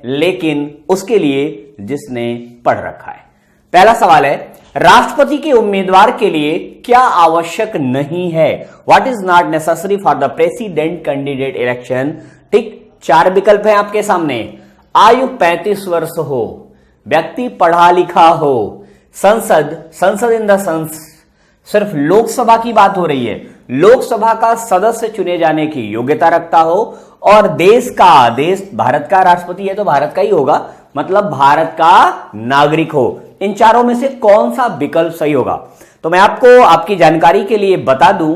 लेकिन उसके लिए जिसने पढ़ रखा है। पहला सवाल है, राष्ट्रपति के उम्मीदवार के लिए क्या आवश्यक नहीं है? What is not necessary for the president candidate election? ठीक, 4 विकल्प है आपके सामने। आयु 35 वर्ष हो, व्यक्ति पढ़ा लिखा हो, संसद इन द सेंस सिर्फ लोकसभा की बात हो रही है, लोकसभा का सदस्य चुने जाने की योग्यता रखता हो, और देश भारत का राष्ट्रपति है तो भारत का ही होगा, मतलब भारत का नागरिक हो। इन चारों में से कौन सा विकल्प सही होगा? तो मैं आपको आपकी जानकारी के लिए बता दूं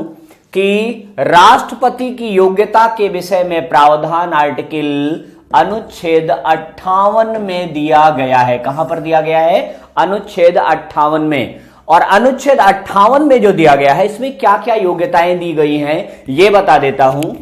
कि राष्ट्रपति की योग्यता के विषय में प्रावधान आर्टिकल अनुच्छेद 58 में दिया गया है। कहां पर दिया गया है? अनुच्छेद 58 में। और अनुच्छेद 58 में जो दिया गया है, इसमें क्या क्या योग्यताएं दी गई हैं ये बता देता हूं।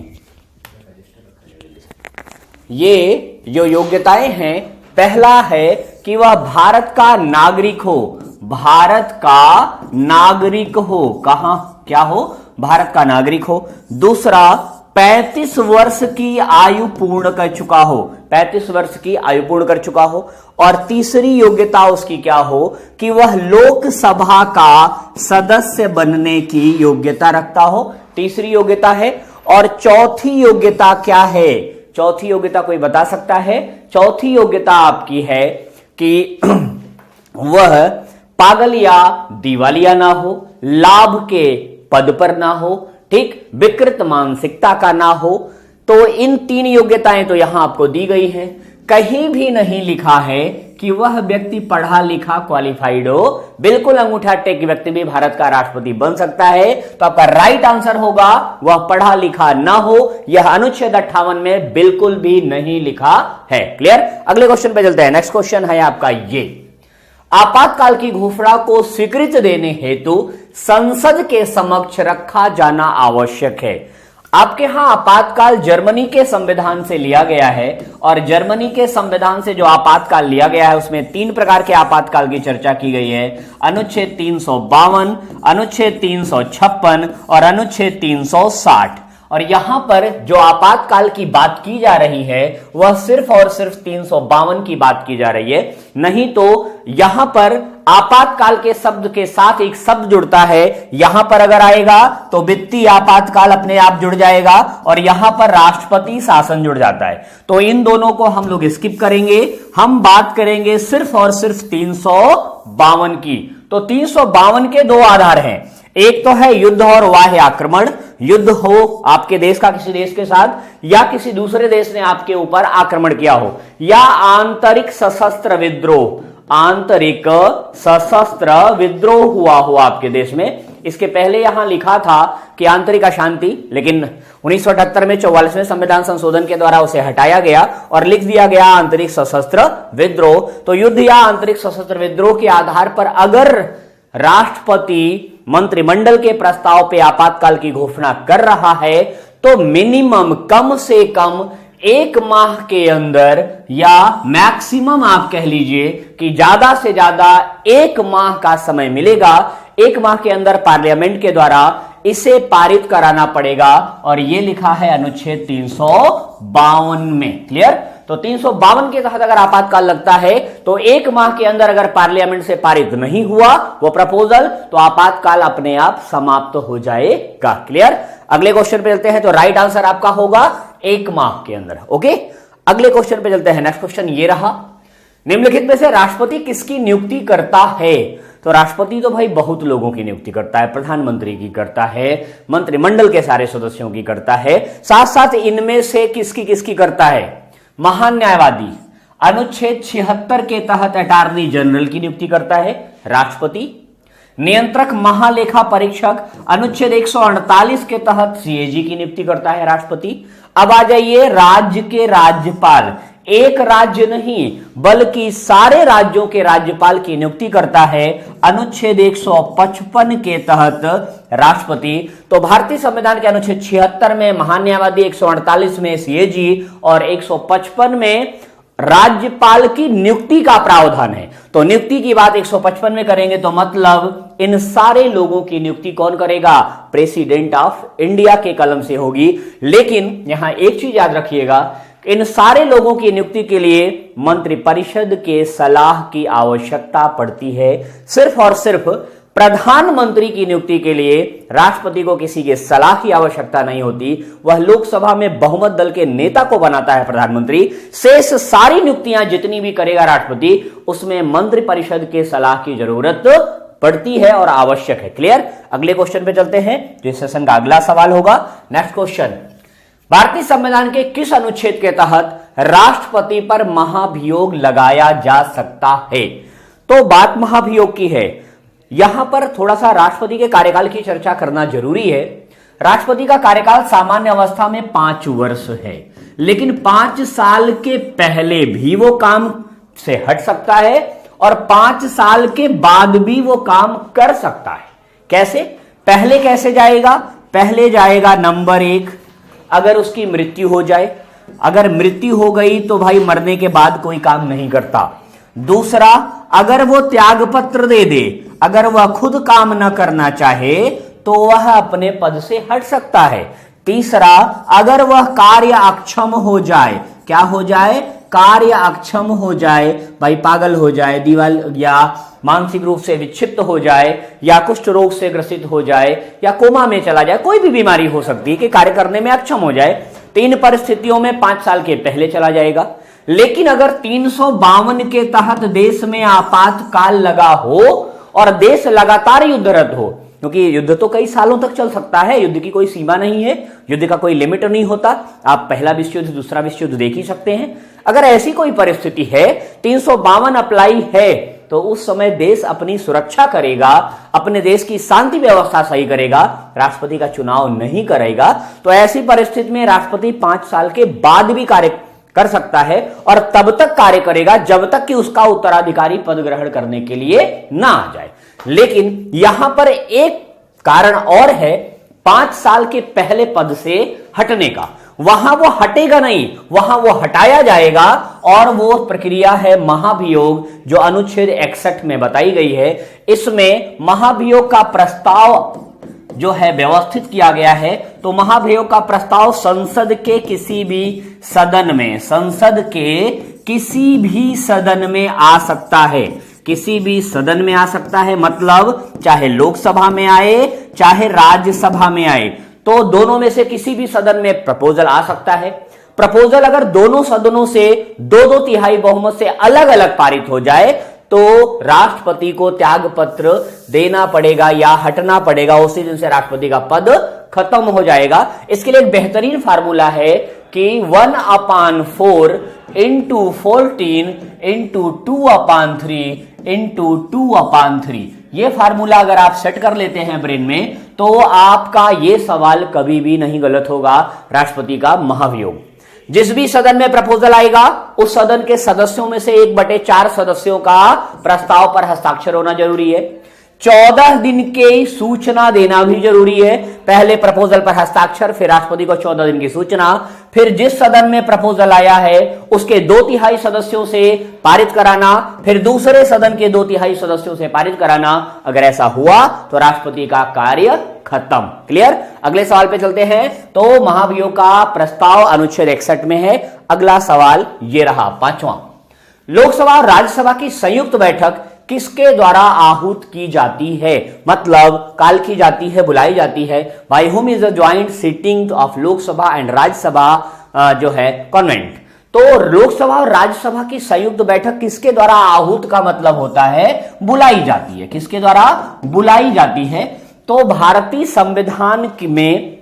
ये जो योग्यताएं हैं, पहला है कि वह भारत का नागरिक हो, भारत का नागरिक हो। कहां क्या हो? भारत का नागरिक हो। दूसरा, 35 वर्ष की आयु पूर्ण कर चुका हो, 35 वर्ष की आयु पूर्ण कर चुका हो। और तीसरी योग्यता उसकी क्या हो कि वह लोकसभा का सदस्य बनने की योग्यता रखता हो, तीसरी योग्यता है। और चौथी योग्यता क्या है? चौथी योग्यता कोई बता सकता है? चौथी योग्यता आपकी है कि वह पागल या दिवालिया ना हो, लाभ के पद पर ना हो, ठीक, विकृत मानसिकता का ना हो। तो इन 3 योग्यताएं तो यहां आपको दी गई हैं। कहीं भी नहीं लिखा है कि वह व्यक्ति पढ़ा लिखा क्वालिफाइड हो। बिल्कुल अंगूठा टेक व्यक्ति भी भारत का राष्ट्रपति बन सकता है। तो आपका राइट आंसर होगा वह पढ़ा लिखा ना हो। यह अनुच्छेद 58 में बिल्कुल भी नहीं लिखा है। क्लियर? अगले क्वेश्चन पे चलते हैं। नेक्स्ट क्वेश्चन है आपका ये, आपातकाल की घोषणा को स्वीकृति देने हेतु संसद के समक्ष रखा जाना आवश्यक है। आपके यहां आपातकाल जर्मनी के संविधान से लिया गया है, और जर्मनी के संविधान से जो आपातकाल लिया गया है उसमें 3 प्रकार के आपातकाल की चर्चा की गई है। अनुच्छेद 352, अनुच्छेद 356 और अनुच्छेद 360। और यहां पर जो आपातकाल की बात की जा रही है वह सिर्फ और सिर्फ 352 की बात की जा रही है। नहीं तो यहां पर आपातकाल के शब्द के साथ एक शब्द जुड़ता है, यहां पर अगर आएगा तो वित्तीय आपातकाल अपने आप जुड़ जाएगा, और यहां पर राष्ट्रपति शासन जुड़ जाता है। तो इन दोनों को हम लोग स्किप करेंगे। हम बात करेंगे सिर्फ और सिर्फ 352 की। तो 352 के 2 आधार हैं, एक तो है युद्ध और बाह्य आक्रमण। युद्ध हो आपके देश का किसी देश के साथ, या किसी दूसरे देश ने आपके ऊपर आक्रमण किया हो, या आंतरिक सशस्त्र विद्रोह, आंतरिक सशस्त्र विद्रोह हुआ हो आपके देश में। इसके पहले यहां लिखा था कि आंतरिक अशांति, लेकिन 1978 में 44वें संविधान संशोधन के द्वारा उसे हटाया गया और लिख दिया गया आंतरिक सशस्त्र विद्रोह। तो युद्ध या आंतरिक सशस्त्र विद्रोह के आधार पर अगर राष्ट्रपति मंत्रिमंडल के प्रस्ताव पे आपातकाल की घोषणा कर रहा है तो मिनिमम, कम से कम 1 माह के अंदर, या मैक्सिमम आप कह लीजिए कि ज्यादा से ज्यादा 1 माह का समय मिलेगा। 1 माह के अंदर पार्लियामेंट के द्वारा इसे पारित कराना पड़ेगा, और यह लिखा है अनुच्छेद 352 में। क्लियर? तो 352 के तहत अगर आपातकाल लगता है तो 1 माह के अंदर अगर पार्लियामेंट से पारित नहीं हुआ वो प्रपोजल, तो आपातकाल अपने आप समाप्त हो जाएगा। क्लियर? अगले क्वेश्चन पे चलते हैं। तो राइट आंसर आपका होगा 1 माह के अंदर। ओके, अगले क्वेश्चन पे चलते हैं। नेक्स्ट क्वेश्चन ये रहा, निम्नलिखित में से राष्ट्रपति किसकी नियुक्ति करता है? तो राष्ट्रपति तो भाई बहुत लोगों की नियुक्ति करता है, प्रधानमंत्री की करता है, मंत्रिमंडल के सारे सदस्यों की करता है, साथ साथ इनमें से किसकी किसकी करता है? महान न्यायवादी अनुच्छेद 76 के तहत अटॉर्नी जनरल की नियुक्ति करता है राष्ट्रपति। नियंत्रक महालेखा परीक्षक अनुच्छेद 148 के तहत सीएजी की नियुक्ति करता है राष्ट्रपति। अब आ जाइए राज्य के राज्यपाल, एक राज्य नहीं बल्कि सारे राज्यों के राज्यपाल की नियुक्ति करता है अनुच्छेद 155 के तहत राष्ट्रपति। तो भारतीय संविधान के अनुच्छेद 76 में महान न्यायवादी, 148 में सीएजी और 155 में राज्यपाल की नियुक्ति का प्रावधान है। तो नियुक्ति की बात 155 में करेंगे तो मतलब इन सारे लोगों की नियुक्ति कौन करेगा? प्रेसिडेंट ऑफ इंडिया के कलम से होगी। लेकिन यहां एक चीज याद रखिएगा, इन सारे लोगों की नियुक्ति के लिए मंत्रिपरिषद के सलाह की आवश्यकता पड़ती है। सिर्फ और सिर्फ प्रधानमंत्री की नियुक्ति के लिए राष्ट्रपति को किसी के सलाह की आवश्यकता नहीं होती। वह लोकसभा में बहुमत दल के नेता को बनाता है प्रधानमंत्री। शेष सारी नियुक्तियां जितनी भी करेगा राष्ट्रपति, उसमें मंत्रिपरिषद के सलाह की जरूरत पड़ती है और आवश्यक है। क्लियर? अगले क्वेश्चन पे चलते हैं जो इस सेशन का अगला सवाल होगा। नेक्स्ट क्वेश्चन, भारतीय संविधान के किस अनुच्छेद के तहत राष्ट्रपति पर महाभियोग लगाया जा सकता है? तो बात महाभियोग की है। यहां पर थोड़ा सा राष्ट्रपति के कार्यकाल की चर्चा करना जरूरी है। राष्ट्रपति का कार्यकाल सामान्य अवस्था में 5 वर्ष है, लेकिन 5 साल के पहले भी वो काम से हट सकता है और 5 साल के बाद भी वो काम कर सकता है। कैसे? पहले कैसे जाएगा? पहले जाएगा नंबर 1, अगर उसकी मृत्यु हो जाए। अगर मृत्यु हो गई तो भाई मरने के बाद कोई काम नहीं करता। दूसरा, अगर वो त्याग पत्र दे दे, अगर वह खुद काम न करना चाहे तो वह अपने पद से हट सकता है। तीसरा, अगर वह कार्य अक्षम हो जाए, क्या हो जाए? कार्य अक्षम हो जाए, भाई पागल हो जाए, दीवाल या मानसिक रूप से विक्षिप्त हो जाए, या कुष्ठ रोग से ग्रसित हो जाए, या कोमा में चला जाए, कोई भी बीमारी हो सकती है कि कार्य करने में अक्षम हो जाए। 3 परिस्थितियों में 5 साल के पहले चला जाएगा। लेकिन अगर 352 के तहत देश में आपातकाल लगा हो और देश लगातार युद्धरत हो, क्योंकि युद्ध तो कई सालों तक चल सकता है, युद्ध की कोई सीमा नहीं है, युद्ध का कोई लिमिट नहीं होता। आप पहला विश्व युद्ध, दूसरा विश्व युद्ध देख ही सकते हैं। अगर ऐसी कोई परिस्थिति है, 352 अप्लाई है, तो उस समय देश अपनी सुरक्षा करेगा, अपने देश की शांति व्यवस्था सही करेगा, राष्ट्रपति का चुनाव नहीं करेगा। तो ऐसी परिस्थिति में राष्ट्रपति 5 साल के बाद भी कार्य कर सकता है और तब तक कार्य करेगा जब तक कि उसका उत्तराधिकारी पद ग्रहण करने के लिए ना आ जाए। लेकिन यहां पर एक कारण और है 5 साल के पहले पद से हटने का। वहां वो हटेगा नहीं, वहां वो हटाया जाएगा और वो प्रक्रिया है महाभियोग, जो अनुच्छेद 61 में बताई गई है। इसमें महाभियोग का प्रस्ताव जो है व्यवस्थित किया गया है। तो महाभियोग का प्रस्ताव संसद के किसी भी सदन में, संसद के किसी भी सदन में आ सकता है, किसी भी सदन में आ सकता है। मतलब चाहे लोकसभा में आए, चाहे राज्यसभा में आए, तो दोनों में से किसी भी सदन में प्रपोजल आ सकता है। प्रपोजल अगर दोनों सदनों से 2-2 तिहाई बहुमत से अलग अलग पारित हो जाए तो राष्ट्रपति को त्याग पत्र देना पड़ेगा या हटना पड़ेगा। उसी दिन से राष्ट्रपति का पद खत्म हो जाएगा। इसके लिए एक बेहतरीन फार्मूला है कि 1/4 इंटू 14 इंटू 2/3 इंटू 2/3। ये फार्मूला अगर आप सेट कर लेते हैं ब्रेन में, तो आपका ये सवाल कभी भी नहीं गलत होगा। राष्ट्रपति का महाभियोग, जिस भी सदन में प्रपोजल आएगा उस सदन के सदस्यों में से 1/4 सदस्यों का प्रस्ताव पर हस्ताक्षर होना जरूरी है। 14 दिन की सूचना देना भी जरूरी है। पहले प्रपोजल पर हस्ताक्षर, फिर राष्ट्रपति को 14 दिन की सूचना, फिर जिस सदन में प्रपोजल आया है उसके 2 तिहाई सदस्यों से पारित कराना, फिर दूसरे सदन के 2 तिहाई सदस्यों से पारित कराना। अगर ऐसा हुआ तो राष्ट्रपति का कार्य खत्म। क्लियर? अगले सवाल पे चलते हैं। तो महाभियोग का प्रस्ताव अनुच्छेद 61 में है। अगला सवाल ये रहा 5वां, लोकसभा और राज्यसभा की संयुक्त बैठक किसके द्वारा आहूत की जाती है? मतलब काल की जाती है, बुलाई जाती है। By whom is the joint sitting of Lok Sabha and Rajya Sabha जो है कॉन्वेंट। तो लोकसभा और राज्यसभा की संयुक्त बैठक किसके द्वारा आहूत का मतलब होता है बुलाई जाती है। किसके द्वारा बुलाई जाती है? तो भारतीय संविधान में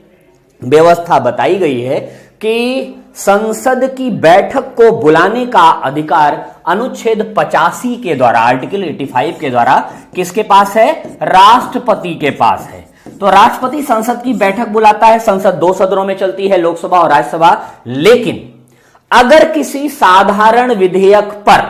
व्यवस्था बताई गई है कि संसद की बैठक को बुलाने का अधिकार अनुच्छेद 85 के द्वारा, आर्टिकल 85 के द्वारा किसके पास है? राष्ट्रपति के पास है। तो राष्ट्रपति संसद की बैठक बुलाता है। संसद 2 सदनों में चलती है, लोकसभा और राज्यसभा। लेकिन अगर किसी साधारण विधेयक पर,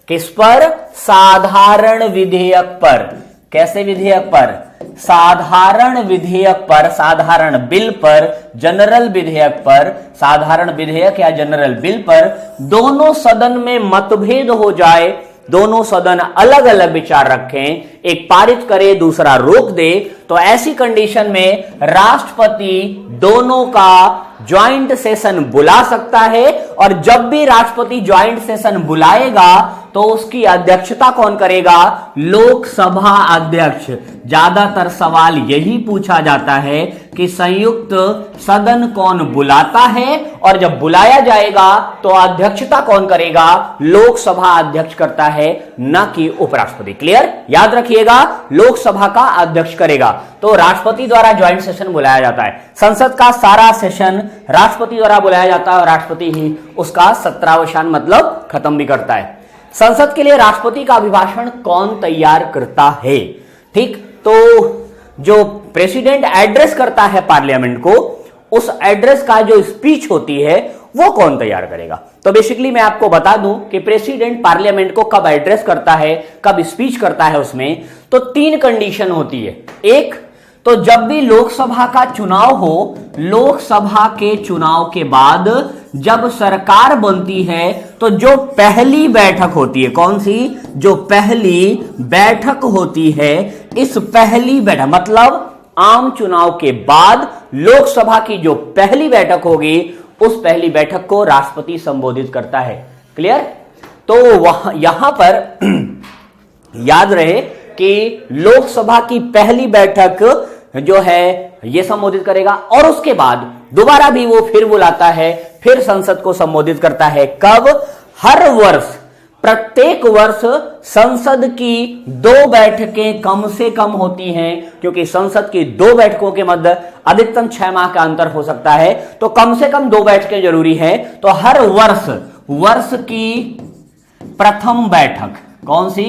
किस पर? साधारण विधेयक पर। कैसे विधेयक पर? साधारण विधेयक पर, साधारण बिल पर, जनरल विधेयक पर, साधारण विधेयक या जनरल बिल पर दोनों सदन में मतभेद हो जाए, दोनों सदन अलग अलग विचार रखें, एक पारित करे दूसरा रोक दे, तो ऐसी कंडीशन में राष्ट्रपति दोनों का ज्वाइंट सेशन बुला सकता है, और जब भी राष्ट्रपति ज्वाइंट सेशन बुलाएगा तो उसकी अध्यक्षता कौन करेगा? लोकसभा अध्यक्ष। ज्यादातर सवाल यही पूछा जाता है कि संयुक्त सदन कौन बुलाता है, और जब बुलाया जाएगा तो अध्यक्षता कौन करेगा? लोकसभा अध्यक्ष करता है, न कि उपराष्ट्रपति। क्लियर? याद रखिएगा, लोकसभा का अध्यक्ष करेगा। तो राष्ट्रपति द्वारा ज्वाइंट सेशन बुलाया जाता है। संसद का सारा सेशन राष्ट्रपति द्वारा बुलाया जाता है और राष्ट्रपति ही उसका सत्रावसान मतलब खत्म भी करता है। संसद के लिए राष्ट्रपति का अभिभाषण कौन तैयार करता है? ठीक, तो जो प्रेसिडेंट एड्रेस करता है पार्लियामेंट को, उस एड्रेस का जो स्पीच होती है वो कौन तैयार करेगा? तो बेसिकली मैं आपको बता दूं कि प्रेसिडेंट पार्लियामेंट को कब एड्रेस करता है, कब स्पीच करता है, उसमें तो 3 कंडीशन होती है। एक तो जब भी लोकसभा का चुनाव हो, लोकसभा के चुनाव के बाद जब सरकार बनती है तो जो पहली बैठक होती है, कौन सी? जो पहली बैठक होती है, इस पहली बैठक मतलब आम चुनाव के बाद लोकसभा की जो पहली बैठक होगी, उस पहली बैठक को राष्ट्रपति संबोधित करता है। क्लियर? तो यहां पर याद रहे कि लोकसभा की पहली बैठक जो है ये संबोधित करेगा, और उसके बाद दोबारा भी वो फिर बुलाता है, फिर संसद को संबोधित करता है। कब? हर वर्ष, प्रत्येक वर्ष संसद की 2 बैठकें कम से कम होती हैं, क्योंकि संसद की 2 बैठकों के मध्य अधिकतम 6 माह का अंतर हो सकता है, तो कम से कम 2 बैठकें जरूरी है। तो हर वर्ष की प्रथम बैठक, कौन सी?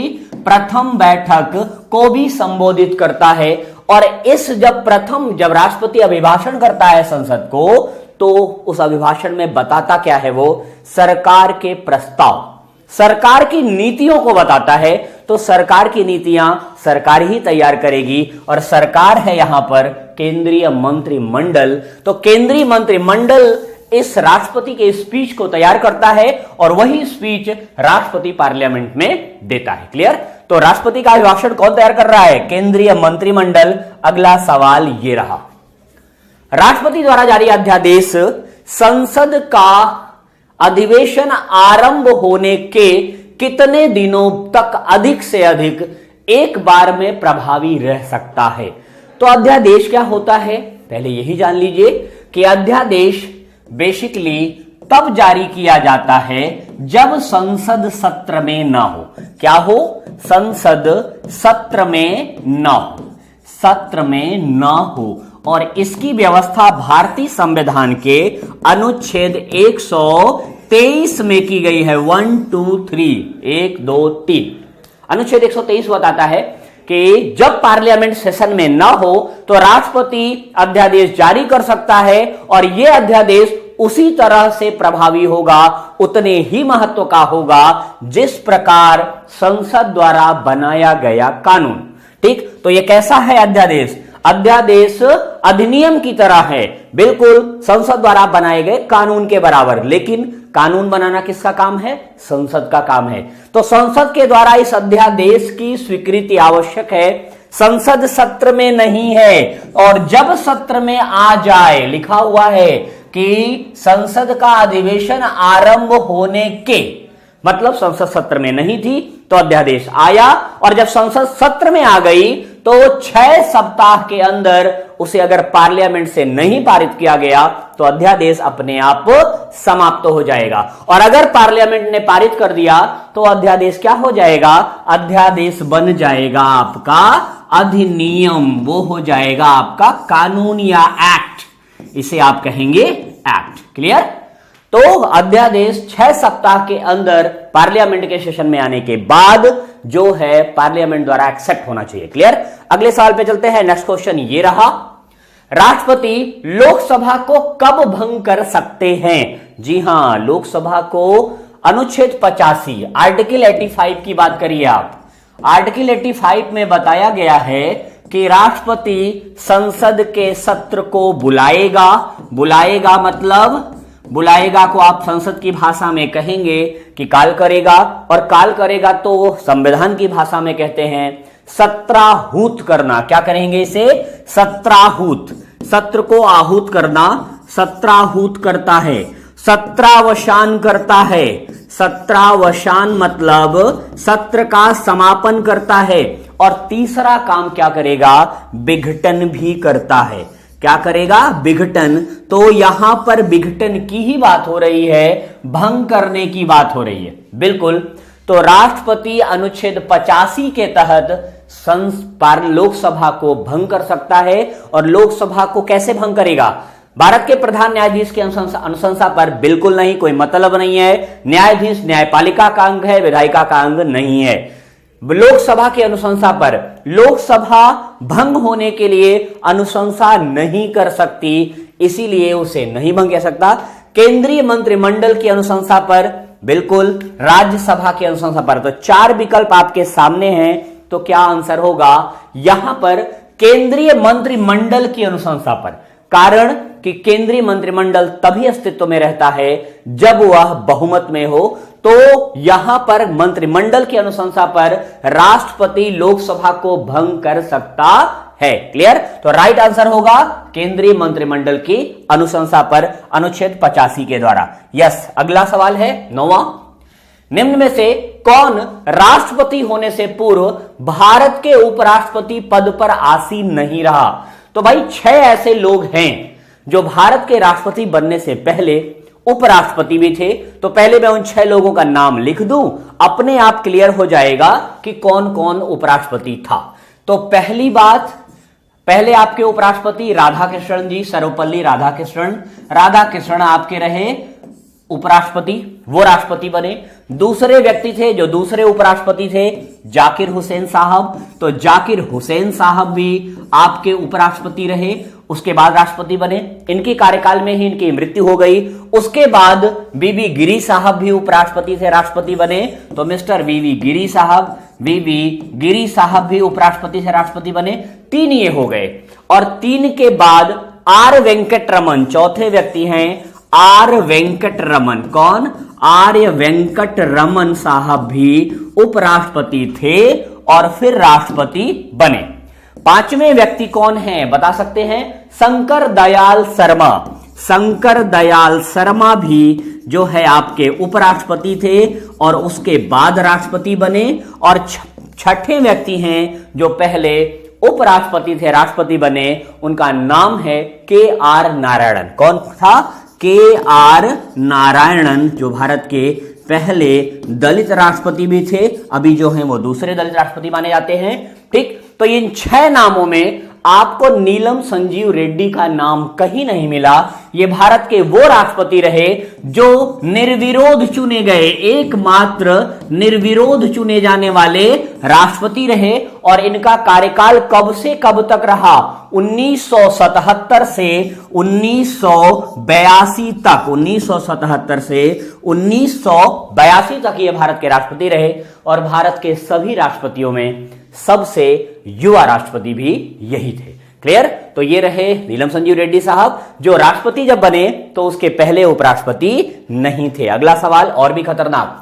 प्रथम बैठक को भी संबोधित करता है। और इस जब राष्ट्रपति अभिभाषण करता है संसद को, तो उस अभिभाषण में बताता क्या है? वो सरकार के प्रस्ताव, सरकार की नीतियों को बताता है। तो सरकार की नीतियां सरकार ही तैयार करेगी, और सरकार है यहां पर केंद्रीय मंत्रिमंडल। तो केंद्रीय मंत्रिमंडल इस राष्ट्रपति के स्पीच को तैयार करता है, और वही स्पीच राष्ट्रपति पार्लियामेंट में देता है। क्लियर? तो राष्ट्रपति का अभिभाषण कौन तैयार कर रहा है? केंद्रीय मंत्रिमंडल। अगला सवाल ये रहा, राष्ट्रपति द्वारा जारी अध्यादेश संसद का अधिवेशन आरंभ होने के कितने दिनों तक अधिक से अधिक एक बार में प्रभावी रह सकता है? तो अध्यादेश क्या होता है, पहले यही जान लीजिए कि अध्यादेश बेसिकली तब जारी किया जाता है जब संसद सत्र में ना हो। क्या हो? संसद सत्र में ना हो, सत्र में ना हो। और इसकी व्यवस्था भारतीय संविधान के अनुच्छेद 123 में की गई है। 1 2 3 1 2 3 अनुच्छेद 123 बताता है कि जब पार्लियामेंट सेशन में ना हो तो राष्ट्रपति अध्यादेश जारी कर सकता है, और यह अध्यादेश उसी तरह से प्रभावी होगा, उतने ही महत्व का होगा जिस प्रकार संसद द्वारा बनाया गया कानून। ठीक, तो यह कैसा है अध्यादेश? अध्यादेश अधिनियम की तरह है, बिल्कुल संसद द्वारा बनाए गए कानून के बराबर। लेकिन कानून बनाना किसका काम है? संसद का काम है। तो संसद के द्वारा इस अध्यादेश की स्वीकृति आवश्यक है, संसद सत्र में नहीं है। और जब सत्र में आ जाए, लिखा हुआ है कि संसद का अधिवेशन आरंभ होने के, मतलब संसद सत्र में नहीं थी तो अध्यादेश आया, और जब संसद सत्र में आ गई तो 6 सप्ताह के अंदर उसे अगर पार्लियामेंट से नहीं पारित किया गया तो अध्यादेश अपने आप समाप्त हो जाएगा। और अगर पार्लियामेंट ने पारित कर दिया तो अध्यादेश क्या हो जाएगा? अध्यादेश बन जाएगा आपका अधिनियम, वो हो जाएगा आपका कानून या एक्ट, इसे आप कहेंगे एक्ट। क्लियर? तो अध्यादेश 6 सप्ताह के अंदर पार्लियामेंट के सेशन में आने के बाद जो है पार्लियामेंट द्वारा एक्सेप्ट होना चाहिए। क्लियर? अगले सवाल पे चलते हैं। नेक्स्ट क्वेश्चन ये रहा, राष्ट्रपति लोकसभा को कब भंग कर सकते हैं? जी हां, लोकसभा को अनुच्छेद 85 आर्टिकल 85 की बात करिए आप। आर्टिकल 85 में बताया गया है कि राष्ट्रपति संसद के सत्र को बुलाएगा। बुलाएगा मतलब, बुलाएगा को आप संसद की भाषा में कहेंगे कि काल करेगा, और काल करेगा तो संविधान की भाषा में कहते हैं सत्राहूत करना। क्या करेंगे इसे? सत्राहूत। सत्र को आहूत करना, सत्राहूत करता है। सत्रावसान करता है। सत्रावसान मतलब सत्र का समापन करता है। और तीसरा काम क्या करेगा? विघटन भी करता है। क्या करेगा? विघटन। तो यहां पर विघटन की ही बात हो रही है, भंग करने की बात हो रही है। बिल्कुल। तो राष्ट्रपति अनुच्छेद 85 के तहत लोकसभा को भंग कर सकता है। और लोकसभा को कैसे भंग करेगा? भारत के प्रधान न्यायाधीश की अनुशंसा पर बिल्कुल नहीं, कोई मतलब नहीं है। न्यायाधीश न्यायपालिका का अंग है, विधायिका का अंग नहीं है। लोकसभा की अनुशंसा पर लोकसभा भंग होने के लिए अनुशंसा नहीं कर सकती, इसीलिए उसे नहीं भंग कर सकता। केंद्रीय मंत्रिमंडल की अनुशंसा पर बिल्कुल, राज्यसभा की अनुशंसा पर। तो 4 विकल्प आपके सामने हैं। तो क्या आंसर होगा यहां पर? केंद्रीय मंत्रिमंडल की अनुशंसा पर। कारण कि केंद्रीय मंत्रिमंडल तभी अस्तित्व में रहता है जब वह बहुमत में हो। तो यहां पर मंत्रिमंडल की अनुशंसा पर राष्ट्रपति लोकसभा को भंग कर सकता है। क्लियर? तो राइट आंसर होगा केंद्रीय मंत्रिमंडल की अनुशंसा पर अनुच्छेद 85 के द्वारा। यस। अगला सवाल है 9वां। निम्न में से कौन राष्ट्रपति होने से पूर्व भारत के उपराष्ट्रपति पद पर आसीन नहीं रहा? तो भाई 6 ऐसे लोग हैं जो भारत के राष्ट्रपति बनने से पहले उपराष्ट्रपति भी थे। तो पहले मैं उन 6 लोगों का नाम लिख दूं, अपने आप क्लियर हो जाएगा कि कौन कौन उपराष्ट्रपति था। तो पहली बात, पहले आपके उपराष्ट्रपति राधाकृष्णन जी, सर्वपल्ली राधाकृष्णन। राधाकृष्णन आपके रहे उपराष्ट्रपति, वो राष्ट्रपति बने। दूसरे व्यक्ति थे जो दूसरे उपराष्ट्रपति थे, जाकिर हुसैन साहब। तो जाकिर हुसैन साहब भी आपके उपराष्ट्रपति रहे, उसके बाद राष्ट्रपति बने। इनके कार्यकाल में ही इनकी मृत्यु हो गई। उसके बाद बीबी गिरी साहब भी उपराष्ट्रपति थे, राष्ट्रपति बने। तो मिस्टर बीबी गिरी साहब भी उपराष्ट्रपति से राष्ट्रपति बने। 3 ये हो गए। और 3 के बाद आर वेंकटरमन चौथे व्यक्ति हैं। आर वेंकटरमन। कौन? आर्य वेंकटरमन साहब भी उपराष्ट्रपति थे और फिर राष्ट्रपति बने। 5वें व्यक्ति कौन है बता सकते हैं? शंकर दयाल शर्मा। शंकर दयाल शर्मा भी जो है आपके उपराष्ट्रपति थे और उसके बाद राष्ट्रपति बने। और 6ठे व्यक्ति हैं जो पहले उपराष्ट्रपति थे, राष्ट्रपति बने, उनका नाम है के.आर. नारायणन। कौन था? के.आर. नारायणन, जो भारत के पहले दलित राष्ट्रपति भी थे, अभी जो हैं वो दूसरे दलित राष्ट्रपति माने जाते हैं। ठीक। तो इन 6 नामों में आपको नीलम संजीव रेड्डी का नाम कहीं नहीं मिला। ये भारत के वो राष्ट्रपति रहे जो निर्विरोध चुने गए, एकमात्र निर्विरोध चुने जाने वाले राष्ट्रपति रहे। और इनका कार्यकाल कब से कब तक रहा? 1977 से 1982 तक। 1977 से 1982 तक ये भारत के राष्ट्रपति रहे। और भारत के सभी राष्ट्रपतियों में सबसे युवा राष्ट्रपति भी यही थे। क्लियर? तो ये रहे नीलम संजीव रेड्डी साहब, जो राष्ट्रपति जब बने तो उसके पहले उपराष्ट्रपति नहीं थे। अगला सवाल और भी खतरनाक।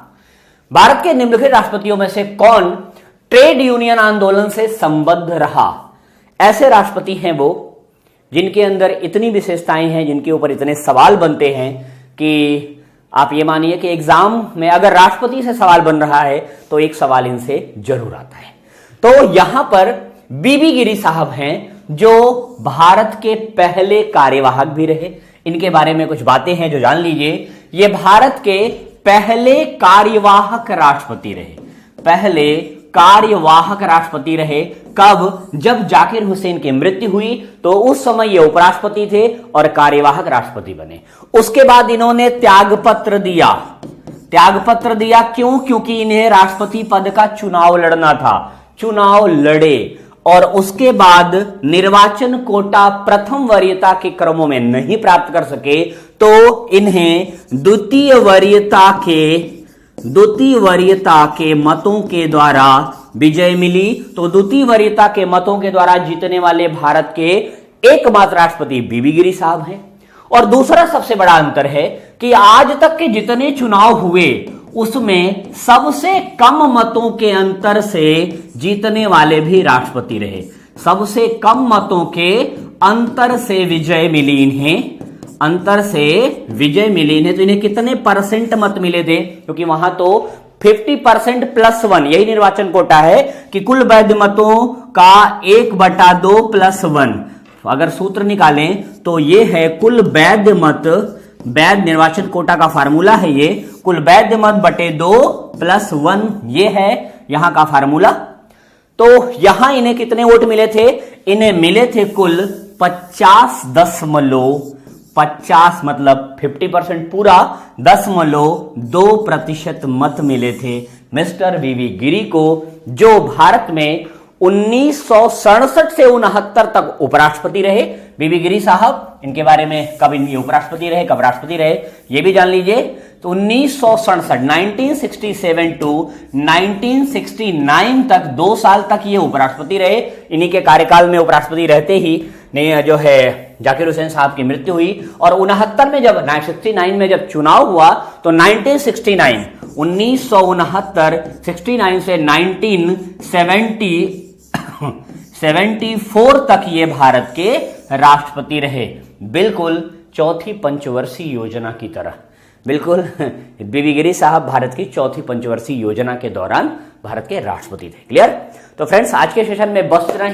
भारत के निम्नलिखित राष्ट्रपतियों में से कौन ट्रेड यूनियन आंदोलन से संबद्ध रहा? ऐसे राष्ट्रपति हैं वो जिनके अंदर इतनी विशेषताएं हैं, जिनके ऊपर इतने सवाल बनते हैं कि आप ये मानिए कि एग्जाम में अगर राष्ट्रपति से सवाल बन रहा है तो एक सवाल इनसे जरूर आता है। तो यहां पर बीबी गिरी साहब हैं जो भारत के पहले कार्यवाहक भी रहे। इनके बारे में कुछ बातें हैं जो जान लीजिए। ये भारत के पहले कार्यवाहक राष्ट्रपति रहे। पहले कार्यवाहक राष्ट्रपति रहे कब? जब जाकिर हुसैन की मृत्यु हुई तो उस समय ये उपराष्ट्रपति थे और कार्यवाहक राष्ट्रपति बने। उसके बाद इन्होंने त्यागपत्र दिया। त्यागपत्र दिया क्यों? क्योंकि इन्हें राष्ट्रपति पद का चुनाव लड़ना था। चुनाव लड़े और उसके बाद निर्वाचन कोटा प्रथम वरीयता के क्रमों में नहीं प्राप्त कर सके तो इन्हें द्वितीय वरीयता के मतों के द्वारा विजय मिली। तो द्वितीय वरीयता के मतों के द्वारा जीतने वाले भारत के एकमात्र राष्ट्रपति बीबी गिरी साहब हैं। और दूसरा सबसे बड़ा अंतर है कि आज तक के जितने चुनाव हुए उसमें सबसे कम मतों के अंतर से जीतने वाले भी राष्ट्रपति रहे। सबसे कम मतों के अंतर से विजय मिली इन्हें, अंतर से विजय मिली इन्हें। तो इन्हें कितने परसेंट मत मिले थे? क्योंकि वहां तो 50% +1 यही निर्वाचन कोटा है कि कुल वैध मतों का 1/2 +1। अगर सूत्र निकालें तो ये है कुल वैध मत, वैध निर्वाचन कोटा का फार्मूला है ये, कुल वैध मत बटे 2 +1, ये है यहां का फार्मूला। तो यहां इन्हें कितने वोट मिले थे? इन्हें मिले थे कुल 50 मतलब 50% पूरा 10.2% मत मिले थे मिस्टर वीवी गिरी को, जो भारत में 1967 से 69 तक उपराष्ट्रपति रहे। वीवी गिरी साहब, इनके बारे में कब इनके उपराष्ट्रपति रहे, कब राष्ट्रपति रहे, ये भी जान लीजिए। तो 1967 टू 1969 तक 2 साल तक ये उपराष्ट्रपति रहे। इन्हीं के कार्यकाल में उपराष्ट्रपति रहते ही जो है जाकिर हुसैन साहब की मृत्यु हुई। और 69 में जब 69 में जब चुनाव हुआ तो 1969 से 1974 तक ये भारत के राष्ट्रपति रहे। बिल्कुल चौथी पंचवर्षीय योजना की तरह। बिल्कुल वीवी गिरी साहब भारत की चौथी पंचवर्षीय योजना के दौरान भारत के राष्ट्रपति थे। क्लियर? तो फ्रेंड्स, आज के सेशन में बस इतना ही।